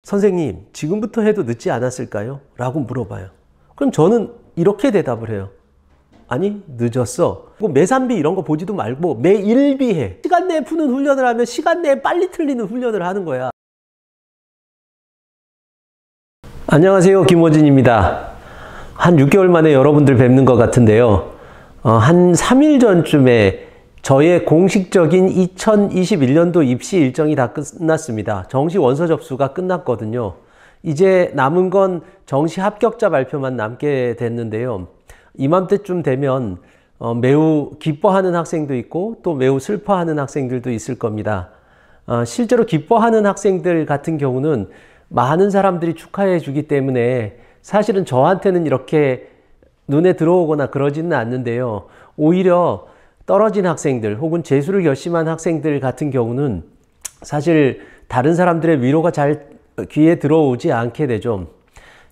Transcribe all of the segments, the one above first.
선생님, 지금부터 해도 늦지 않았을까요? 라고 물어봐요. 그럼 저는 이렇게 대답을 해요. 아니, 늦었어. 매산비 이런 거 보지도 말고 매일비해. 시간 내에 푸는 훈련을 하면 시간 내에 빨리 틀리는 훈련을 하는 거야. 안녕하세요, 김호진입니다. 한 6개월 만에 여러분들 뵙는 것 같은데요. 한 3일 전쯤에 저의 공식적인 2021년도 입시 일정이 다 끝났습니다. 정시 원서 접수가 끝났거든요. 이제 남은 건 정시 합격자 발표만 남게 됐는데요. 이맘때쯤 되면 매우 기뻐하는 학생도 있고 또 매우 슬퍼하는 학생들도 있을 겁니다. 실제로 기뻐하는 학생들 같은 경우는 많은 사람들이 축하해 주기 때문에 사실은 저한테는 이렇게 눈에 들어오거나 그러지는 않는데요. 오히려 떨어진 학생들 혹은 재수를 결심한 학생들 같은 경우는 사실 다른 사람들의 위로가 잘 귀에 들어오지 않게 되죠.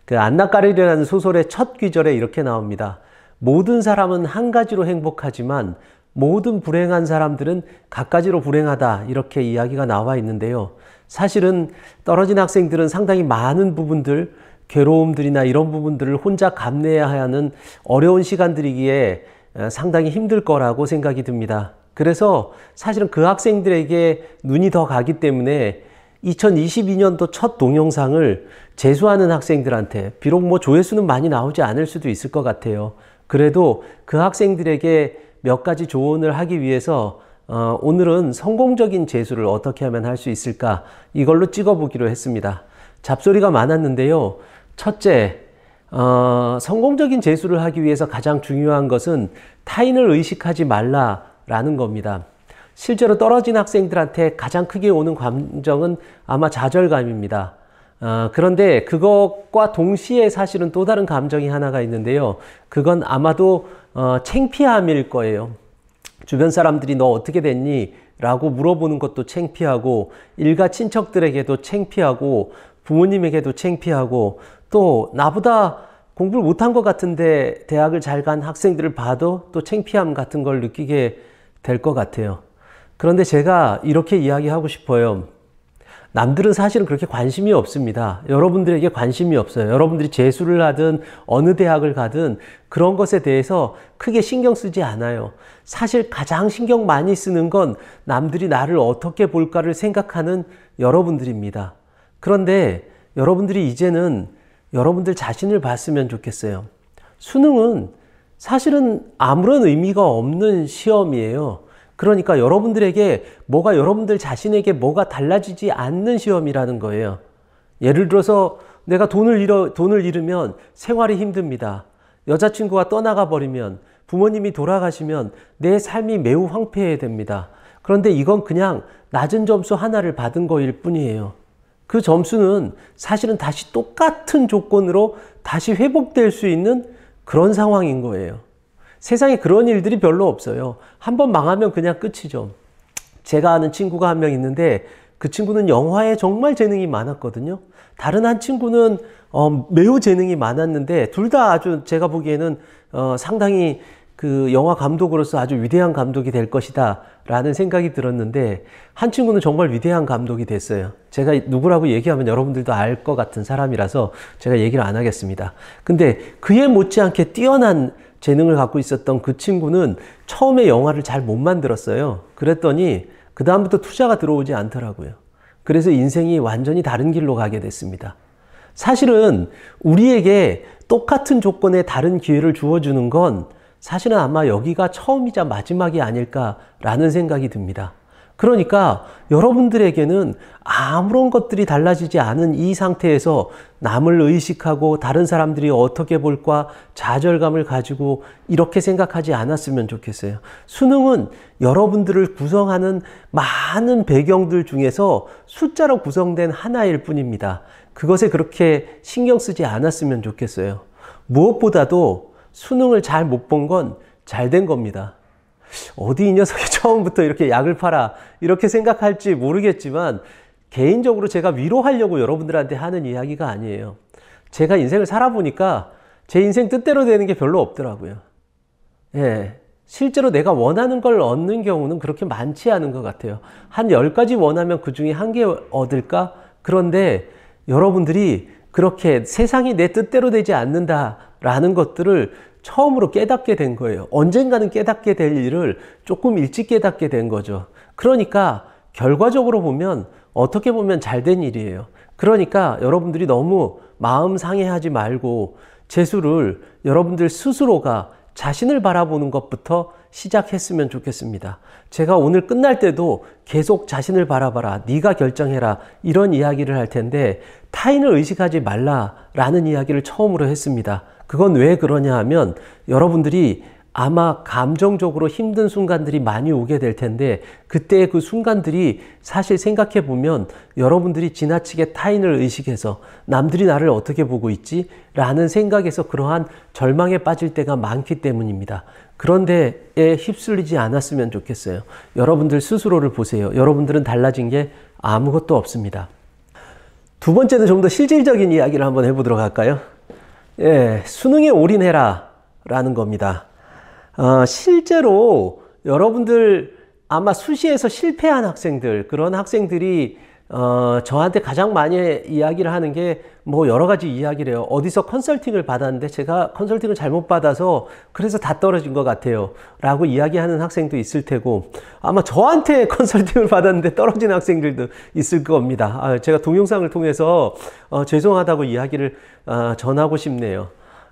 그 안나까리라는 소설의 첫 귀절에 이렇게 나옵니다. 모든 사람은 한 가지로 행복하지만 모든 불행한 사람들은 갖가지로 불행하다, 이렇게 이야기가 나와 있는데요. 사실은 떨어진 학생들은 상당히 많은 부분들, 괴로움들이나 이런 부분들을 혼자 감내해야 하는 어려운 시간들이기에 상당히 힘들 거라고 생각이 듭니다. 그래서 사실은 그 학생들에게 눈이 더 가기 때문에 2022년도 첫 동영상을 재수하는 학생들한테, 비록 뭐 조회수는 많이 나오지 않을 수도 있을 것 같아요. 그래도 그 학생들에게 몇 가지 조언을 하기 위해서 오늘은 성공적인 재수를 어떻게 하면 할 수 있을까, 이걸로 찍어보기로 했습니다. 잡소리가 많았는데요. 첫째, 성공적인 재수를 하기 위해서 가장 중요한 것은 타인을 의식하지 말라라는 겁니다. 실제로 떨어진 학생들한테 가장 크게 오는 감정은 아마 좌절감입니다. 그런데 그것과 동시에 사실은 또 다른 감정이 하나가 있는데요. 그건 아마도 창피함일 거예요. 주변 사람들이 너 어떻게 됐니? 라고 물어보는 것도 창피하고, 일가 친척들에게도 창피하고, 부모님에게도 창피하고, 또 나보다 공부를 못한 것 같은데 대학을 잘 간 학생들을 봐도 또 창피함 같은 걸 느끼게 될 것 같아요. 그런데 제가 이렇게 이야기하고 싶어요. 남들은 사실은 그렇게 관심이 없습니다. 여러분들에게 관심이 없어요. 여러분들이 재수를 하든 어느 대학을 가든 그런 것에 대해서 크게 신경 쓰지 않아요. 사실 가장 신경 많이 쓰는 건 남들이 나를 어떻게 볼까를 생각하는 여러분들입니다. 그런데 여러분들이 이제는 여러분들 자신을 봤으면 좋겠어요. 수능은 사실은 아무런 의미가 없는 시험이에요. 그러니까 여러분들에게 여러분들 자신에게 뭐가 달라지지 않는 시험이라는 거예요. 예를 들어서 내가 돈을 잃으면 생활이 힘듭니다. 여자친구가 떠나가 버리면, 부모님이 돌아가시면 내 삶이 매우 황폐해됩니다. 그런데 이건 그냥 낮은 점수 하나를 받은 거일 뿐이에요. 그 점수는 사실은 다시 똑같은 조건으로 다시 회복될 수 있는 그런 상황인 거예요. 세상에 그런 일들이 별로 없어요. 한번 망하면 그냥 끝이죠. 제가 아는 친구가 한 명 있는데 그 친구는 영화에 정말 재능이 많았거든요. 다른 한 친구는 매우 재능이 많았는데 둘 다 아주 제가 보기에는 상당히 그 영화 감독으로서 아주 위대한 감독이 될 것이다 라는 생각이 들었는데, 한 친구는 정말 위대한 감독이 됐어요. 제가 누구라고 얘기하면 여러분들도 알 것 같은 사람이라서 제가 얘기를 안 하겠습니다. 근데 그에 못지않게 뛰어난 재능을 갖고 있었던 그 친구는 처음에 영화를 잘 못 만들었어요. 그랬더니 그 다음부터 투자가 들어오지 않더라고요. 그래서 인생이 완전히 다른 길로 가게 됐습니다. 사실은 우리에게 똑같은 조건의 다른 기회를 주어주는 건 사실은 아마 여기가 처음이자 마지막이 아닐까라는 생각이 듭니다. 그러니까 여러분들에게는 아무런 것들이 달라지지 않은 이 상태에서 남을 의식하고 다른 사람들이 어떻게 볼까 좌절감을 가지고 이렇게 생각하지 않았으면 좋겠어요. 수능은 여러분들을 구성하는 많은 배경들 중에서 숫자로 구성된 하나일 뿐입니다. 그것에 그렇게 신경 쓰지 않았으면 좋겠어요. 무엇보다도 수능을 잘 못 본 건 잘 된 겁니다. 어디 이 녀석이 처음부터 이렇게 약을 팔아, 이렇게 생각할지 모르겠지만 개인적으로 제가 위로하려고 여러분들한테 하는 이야기가 아니에요. 제가 인생을 살아보니까 제 인생 뜻대로 되는 게 별로 없더라고요. 예, 실제로 내가 원하는 걸 얻는 경우는 그렇게 많지 않은 것 같아요. 한 10가지 원하면 그 중에 한 개 얻을까? 그런데 여러분들이 그렇게 세상이 내 뜻대로 되지 않는다라는 것들을 처음으로 깨닫게 된 거예요. 언젠가는 깨닫게 될 일을 조금 일찍 깨닫게 된 거죠. 그러니까 결과적으로 보면 어떻게 보면 잘된 일이에요. 그러니까 여러분들이 너무 마음 상해하지 말고 재수를 여러분들 스스로가 자신을 바라보는 것부터 시작했으면 좋겠습니다. 제가 오늘 끝날 때도 계속 자신을 바라봐라, 네가 결정해라, 이런 이야기를 할 텐데 타인을 의식하지 말라라는 이야기를 처음으로 했습니다. 그건 왜 그러냐 하면 여러분들이 아마 감정적으로 힘든 순간들이 많이 오게 될 텐데 그때의 그 순간들이 사실 생각해 보면 여러분들이 지나치게 타인을 의식해서 남들이 나를 어떻게 보고 있지? 라는 생각에서 그러한 절망에 빠질 때가 많기 때문입니다. 그런데에 휩쓸리지 않았으면 좋겠어요. 여러분들 스스로를 보세요. 여러분들은 달라진 게 아무것도 없습니다. 두 번째는 좀 더 실질적인 이야기를 한번 해보도록 할까요? 예, 수능에 올인해라 라는 겁니다. 실제로 여러분들 아마 수시에서 실패한 학생들, 그런 학생들이 저한테 가장 많이 이야기를 하는 게 뭐 여러 가지 이야기를 해요. 어디서 컨설팅을 받았는데 제가 컨설팅을 잘못 받아서 그래서 다 떨어진 것 같아요 라고 이야기하는 학생도 있을 테고, 아마 저한테 컨설팅을 받았는데 떨어진 학생들도 있을 겁니다. 제가 동영상을 통해서 죄송하다고 이야기를 전하고 싶네요.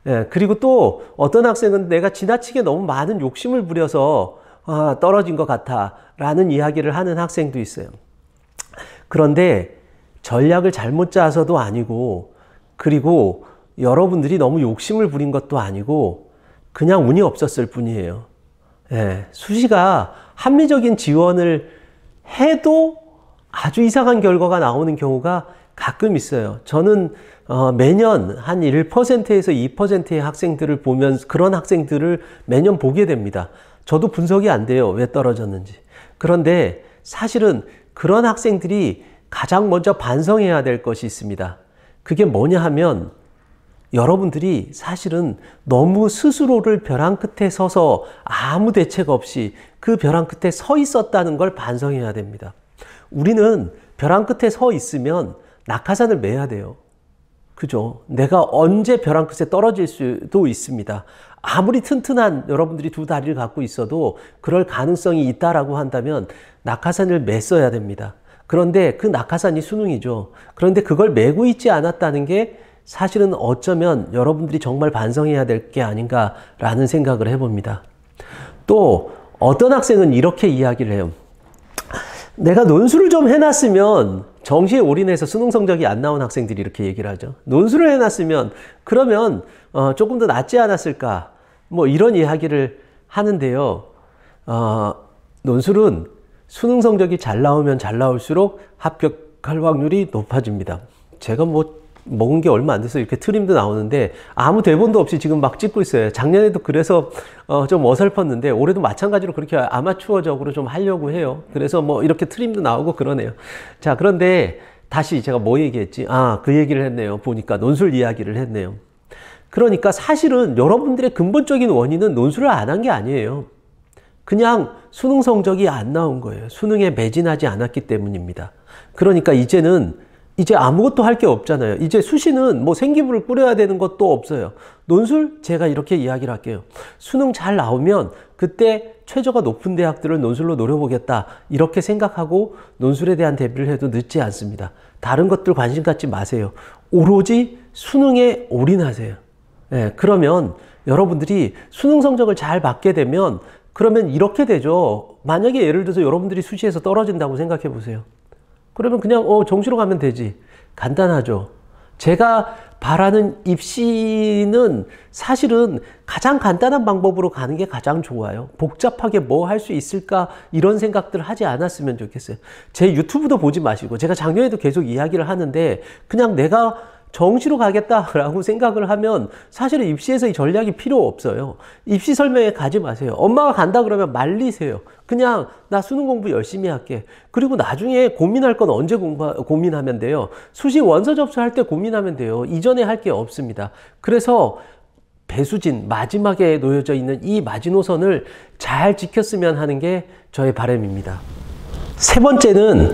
예, 그리고 또 어떤 학생은 내가 지나치게 너무 많은 욕심을 부려서 떨어진 것 같아 라는 이야기를 하는 학생도 있어요. 그런데 전략을 잘못 짜서도 아니고, 그리고 여러분들이 너무 욕심을 부린 것도 아니고 그냥 운이 없었을 뿐이에요. 예, 수시가 합리적인 지원을 해도 아주 이상한 결과가 나오는 경우가 가끔 있어요. 저는 매년 한 1%에서 2%의 학생들을 보면 그런 학생들을 매년 보게 됩니다. 저도 분석이 안 돼요. 왜 떨어졌는지. 그런데 사실은 그런 학생들이 가장 먼저 반성해야 될 것이 있습니다. 그게 뭐냐 하면 여러분들이 사실은 너무 스스로를 벼랑 끝에 서서 아무 대책 없이 그 벼랑 끝에 서 있었다는 걸 반성해야 됩니다. 우리는 벼랑 끝에 서 있으면 낙하산을 매야 돼요. 그죠? 내가 언제 벼랑 끝에 떨어질 수도 있습니다. 아무리 튼튼한 여러분들이 두 다리를 갖고 있어도 그럴 가능성이 있다라고 한다면 낙하산을 맸어야 됩니다. 그런데 그 낙하산이 수능이죠. 그런데 그걸 메고 있지 않았다는 게 사실은 어쩌면 여러분들이 정말 반성해야 될 게 아닌가라는 생각을 해봅니다. 또 어떤 학생은 이렇게 이야기를 해요. 내가 논술을 좀 해놨으면, 정시에 올인해서 수능 성적이 안 나온 학생들이 이렇게 얘기를 하죠. 논술을 해놨으면 그러면 조금 더 낫지 않았을까, 뭐 이런 이야기를 하는데요. 논술은 수능 성적이 잘 나오면 잘 나올수록 합격할 확률이 높아집니다. 제가 뭐 먹은 게 얼마 안 돼서 이렇게 트림도 나오는데 아무 대본도 없이 지금 막 찍고 있어요. 작년에도 그래서 좀 어설펐는데 올해도 마찬가지로 그렇게 아마추어적으로 좀 하려고 해요. 그래서 뭐 이렇게 트림도 나오고 그러네요. 자, 그런데 다시 제가 뭐 얘기했지? 그 얘기를 했네요. 보니까 논술 이야기를 했네요. 그러니까 사실은 여러분들의 근본적인 원인은 논술을 안 한 게 아니에요. 그냥 수능 성적이 안 나온 거예요. 수능에 매진하지 않았기 때문입니다. 그러니까 이제 아무것도 할 게 없잖아요. 이제 수시는 뭐 생기부를 꾸려야 되는 것도 없어요. 논술 제가 이렇게 이야기를 할게요. 수능 잘 나오면 그때 최저가 높은 대학들을 논술로 노려보겠다, 이렇게 생각하고 논술에 대한 대비를 해도 늦지 않습니다. 다른 것들 관심 갖지 마세요. 오로지 수능에 올인하세요. 예, 그러면 여러분들이 수능 성적을 잘 받게 되면, 그러면 이렇게 되죠. 만약에 예를 들어서 여러분들이 수시에서 떨어진다고 생각해 보세요. 그러면 그냥 정시로 가면 되지. 간단하죠. 제가 바라는 입시는 사실은 가장 간단한 방법으로 가는 게 가장 좋아요. 복잡하게 뭐 할 수 있을까, 이런 생각들을 하지 않았으면 좋겠어요. 제 유튜브도 보지 마시고, 제가 작년에도 계속 이야기를 하는데 그냥 내가 정시로 가겠다라고 생각을 하면 사실은 입시에서 이 전략이 필요 없어요. 입시 설명회 가지 마세요. 엄마가 간다 그러면 말리세요. 그냥 나 수능 공부 열심히 할게. 그리고 나중에 고민할 건 언제 고민하면 돼요? 수시 원서 접수할 때 고민하면 돼요. 이전에 할 게 없습니다. 그래서 배수진, 마지막에 놓여져 있는 이 마지노선을 잘 지켰으면 하는 게 저의 바람입니다. 세 번째는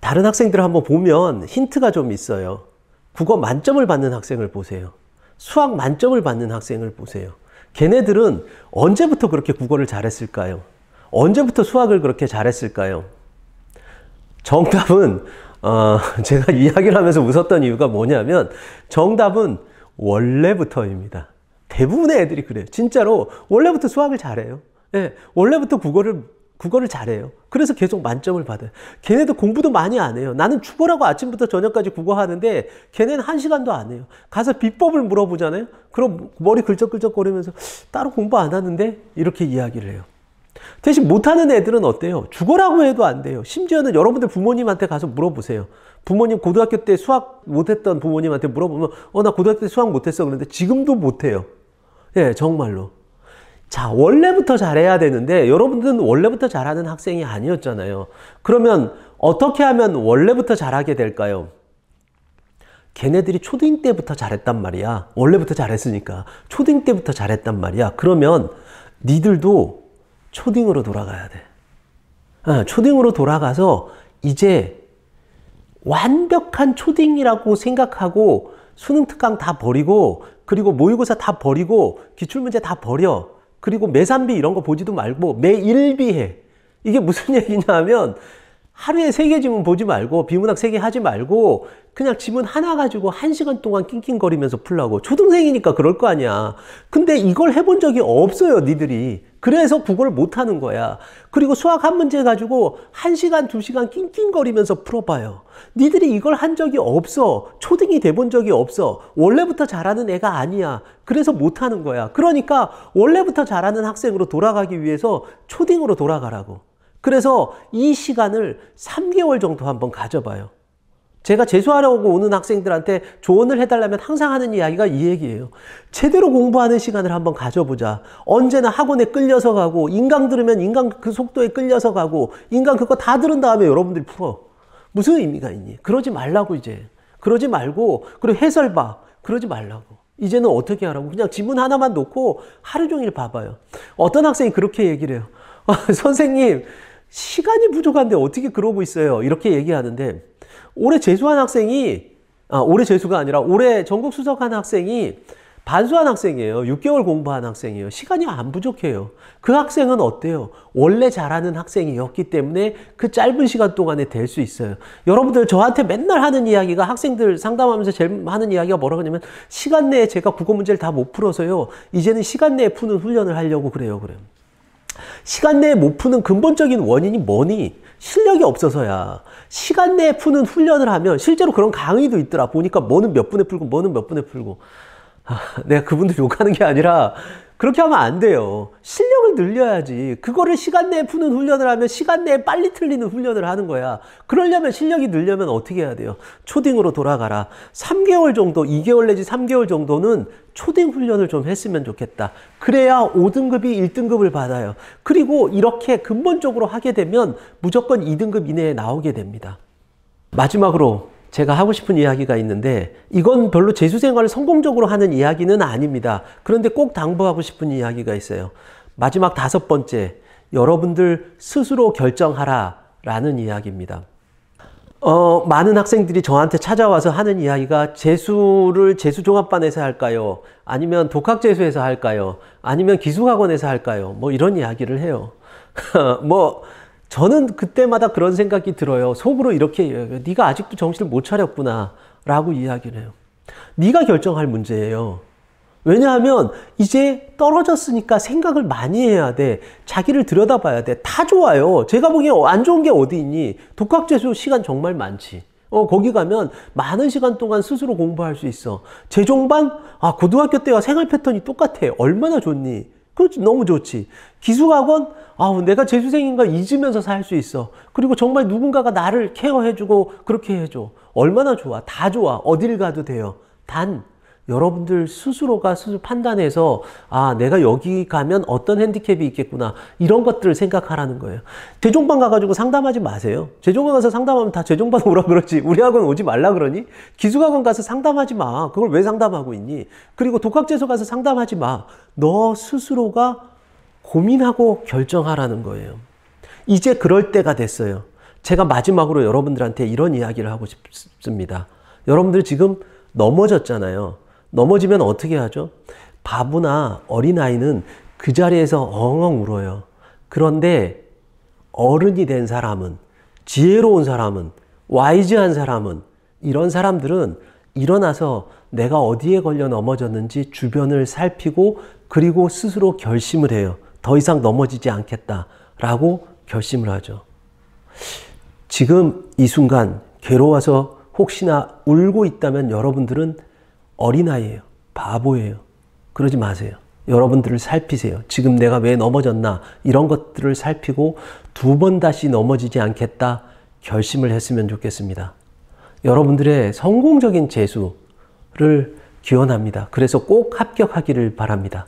다른 학생들 한번 보면 힌트가 좀 있어요. 국어 만점을 받는 학생을 보세요. 수학 만점을 받는 학생을 보세요. 걔네들은 언제부터 그렇게 국어를 잘했을까요? 언제부터 수학을 그렇게 잘했을까요? 정답은 제가 이야기를 하면서 웃었던 이유가 뭐냐면 정답은 원래부터입니다. 대부분의 애들이 그래요. 진짜로 원래부터 수학을 잘해요. 예, 원래부터 국어를 잘해요. 그래서 계속 만점을 받아요. 걔네도 공부도 많이 안 해요. 나는 죽어라고 아침부터 저녁까지 국어 하는데 걔네는 1시간도 안 해요. 가서 비법을 물어보잖아요. 그럼 머리 긁적긁적거리면서 따로 공부 안 하는데 이렇게 이야기를 해요. 대신 못하는 애들은 어때요? 죽어라고 해도 안 돼요. 심지어는 여러분들 부모님한테 가서 물어보세요. 부모님 고등학교 때 수학 못했던 부모님한테 물어보면 나 고등학교 때 수학 못했어. 그런데 지금도 못해요. 예, 정말로. 자, 원래부터 잘해야 되는데 여러분들은 원래부터 잘하는 학생이 아니었잖아요. 그러면 어떻게 하면 원래부터 잘하게 될까요? 걔네들이 초딩 때부터 잘했단 말이야. 원래부터 잘했으니까. 초딩 때부터 잘했단 말이야. 그러면 니들도 초딩으로 돌아가야 돼. 초딩으로 돌아가서 이제 완벽한 초딩이라고 생각하고 수능 특강 다 버리고 그리고 모의고사 다 버리고 기출문제 다 버려. 그리고 매산비 이런 거 보지도 말고 매일비해. 이게 무슨 얘기냐 하면 하루에 3개 지문 보지 말고 비문학 3개 하지 말고 그냥 지문 하나 가지고 1시간 동안 낑낑거리면서 풀라고. 초등생이니까 그럴 거 아니야. 근데 이걸 해본 적이 없어요, 니들이. 그래서 국어를 못하는 거야. 그리고 수학 한 문제 가지고 1시간, 2시간 낑낑거리면서 풀어봐요. 니들이 이걸 한 적이 없어. 초등이 돼본 적이 없어. 원래부터 잘하는 애가 아니야. 그래서 못하는 거야. 그러니까 원래부터 잘하는 학생으로 돌아가기 위해서 초딩으로 돌아가라고. 그래서 이 시간을 3개월 정도 한번 가져봐요. 제가 재수하려고 오는 학생들한테 조언을 해달라면 항상 하는 이야기가 이 얘기예요. 제대로 공부하는 시간을 한번 가져보자. 언제나 학원에 끌려서 가고 인강 들으면 인강 그 속도에 끌려서 가고 인강 그거 다 들은 다음에 여러분들이 풀어. 무슨 의미가 있니? 그러지 말라고 이제. 그러지 말고 그리고 해설 봐. 그러지 말라고. 이제는 어떻게 하라고? 그냥 지문 하나만 놓고 하루 종일 봐봐요. 어떤 학생이 그렇게 얘기를 해요. 선생님 시간이 부족한데 어떻게 그러고 있어요? 이렇게 얘기하는데 올해 재수한 학생이 올해 재수가 아니라 올해 전국 수석한 학생이 반수한 학생이에요. 6개월 공부한 학생이에요. 시간이 안 부족해요. 그 학생은 어때요? 원래 잘하는 학생이었기 때문에 그 짧은 시간 동안에 될 수 있어요. 여러분들 저한테 맨날 하는 이야기가 학생들 상담하면서 제일 하는 이야기가 뭐라고 하냐면 시간 내에 제가 국어 문제를 다 못 풀어서요. 이제는 시간 내에 푸는 훈련을 하려고 그래요. 시간 내에 못 푸는 근본적인 원인이 뭐니? 실력이 없어서야. 시간 내에 푸는 훈련을 하면 실제로 그런 강의도 있더라. 보니까 뭐는 몇 분에 풀고 뭐는 몇 분에 풀고. 내가 그분들 욕하는 게 아니라 그렇게 하면 안 돼요. 실력을 늘려야지. 그거를 시간 내에 푸는 훈련을 하면 시간 내에 빨리 틀리는 훈련을 하는 거야. 그러려면 실력이 늘려면 어떻게 해야 돼요? 초딩으로 돌아가라. 3개월 정도, 2개월 내지 3개월 정도는 초딩 훈련을 좀 했으면 좋겠다. 그래야 5등급이 1등급을 받아요. 그리고 이렇게 근본적으로 하게 되면 무조건 2등급 이내에 나오게 됩니다. 마지막으로 제가 하고 싶은 이야기가 있는데 이건 별로 재수생활을 성공적으로 하는 이야기는 아닙니다. 그런데 꼭 당부하고 싶은 이야기가 있어요. 마지막 5번째, 여러분들 스스로 결정하라 라는 이야기입니다. 많은 학생들이 저한테 찾아와서 하는 이야기가 재수를 재수종합반에서 할까요? 아니면 독학재수에서 할까요? 아니면 기숙학원에서 할까요? 뭐 이런 이야기를 해요. 저는 그때마다 그런 생각이 들어요. 속으로 이렇게 얘기해요. 네가 아직도 정신을 못 차렸구나 라고 이야기를 해요. 네가 결정할 문제예요. 왜냐하면 이제 떨어졌으니까 생각을 많이 해야 돼. 자기를 들여다봐야 돼. 다 좋아요. 제가 보기엔 안 좋은 게 어디 있니? 독학재수 시간 정말 많지. 거기 가면 많은 시간 동안 스스로 공부할 수 있어. 재종반? 고등학교 때와 생활 패턴이 똑같아. 얼마나 좋니? 그렇지, 너무 좋지. 기숙학원? 내가 재수생인 걸 잊으면서 살 수 있어. 그리고 정말 누군가가 나를 케어해주고 그렇게 해줘. 얼마나 좋아. 다 좋아. 어딜 가도 돼요. 단 여러분들 스스로가 스스로 판단해서 내가 여기 가면 어떤 핸디캡이 있겠구나. 이런 것들을 생각하라는 거예요. 재종반 가가지고 상담하지 마세요. 재종반 가서 상담하면 다 재종반 오라 그러지. 우리 학원 오지 말라 그러니? 기숙학원 가서 상담하지 마. 그걸 왜 상담하고 있니? 그리고 독학재수 가서 상담하지 마. 너 스스로가 고민하고 결정하라는 거예요. 이제 그럴 때가 됐어요. 제가 마지막으로 여러분들한테 이런 이야기를 하고 싶습니다. 여러분들 지금 넘어졌잖아요. 넘어지면 어떻게 하죠? 바보나 어린아이는 그 자리에서 엉엉 울어요. 그런데 어른이 된 사람은, 지혜로운 사람은, 와이즈한 사람은, 이런 사람들은 일어나서 내가 어디에 걸려 넘어졌는지 주변을 살피고 그리고 스스로 결심을 해요. 더 이상 넘어지지 않겠다라고 결심을 하죠. 지금 이 순간 괴로워서 혹시나 울고 있다면 여러분들은 어린아이예요. 바보예요. 그러지 마세요. 여러분들을 살피세요. 지금 내가 왜 넘어졌나 이런 것들을 살피고 두 번 다시 넘어지지 않겠다 결심을 했으면 좋겠습니다. 여러분들의 성공적인 재수를 기원합니다. 그래서 꼭 합격하기를 바랍니다.